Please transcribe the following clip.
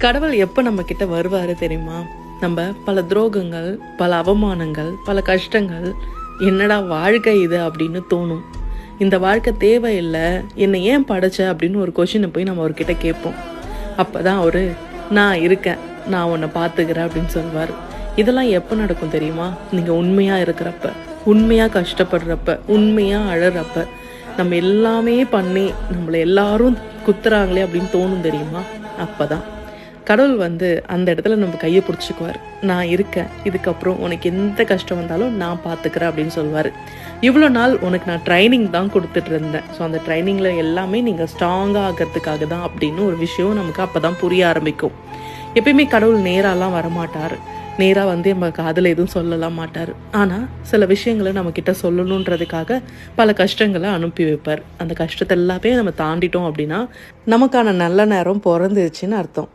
கடவுள் எப்போ நம்ம கிட்ட வருவாரு தெரியுமா? நம்ம பல துரோகங்கள், பல அவமானங்கள், பல கஷ்டங்கள், என்னடா வாழ்க்கை இது அப்படின்னு தோணும். இந்த வாழ்க்கை தேவையில்லை, என்னை ஏன் படைச்ச அப்படின்னு ஒரு கொஷினை போய் நம்ம அவர்கிட்ட கேட்போம். அப்போ தான் அவரு நான் இருக்கேன், நான் உன்னை பார்த்துக்கிறேன் அப்படின்னு சொல்லுவார். இதெல்லாம் எப்போ நடக்கும் தெரியுமா? நீங்கள் உண்மையாக இருக்கிறப்ப, உண்மையாக கஷ்டப்படுறப்ப, உண்மையாக அழறப்ப, நம்ம எல்லாமே பண்ணி நம்மளை எல்லாரும் குத்துறாங்களே அப்படின்னு தோணும் தெரியுமா? அப்போ தான் கடவுள் அந்த இடத்துல நம்ம கையை பிடிச்சிக்குவார். நான் இருக்கேன், இதுக்கப்புறம் உனக்கு எந்த கஷ்டம் வந்தாலும் நான் பார்த்துக்கிறேன் அப்படின்னு சொல்லுவார். இவ்வளோ நாள் உனக்கு நான் ட்ரைனிங் தான் கொடுத்துட்டு இருந்தேன். ஸோ அந்த ட்ரைனிங்கில் எல்லாமே நீங்கள் ஸ்ட்ராங்காக ஆகிறதுக்காக தான் அப்படின்னு ஒரு விஷயம் நமக்கு அப்போ தான் புரிய ஆரம்பிக்கும். எப்பயுமே கடவுள் நேராலாம் வரமாட்டார், நேராக நம்ம காதில் எதுவும் சொல்லலாம் மாட்டார். ஆனால் சில விஷயங்களை நம்மக்கிட்ட சொல்லணுன்றதுக்காக பல கஷ்டங்களை அனுப்பி வைப்பார். அந்த கஷ்டத்தை எல்லாமே நம்ம தாண்டிட்டோம் அப்படின்னா நமக்கான நல்ல நேரம் பிறந்துச்சுன்னு அர்த்தம்.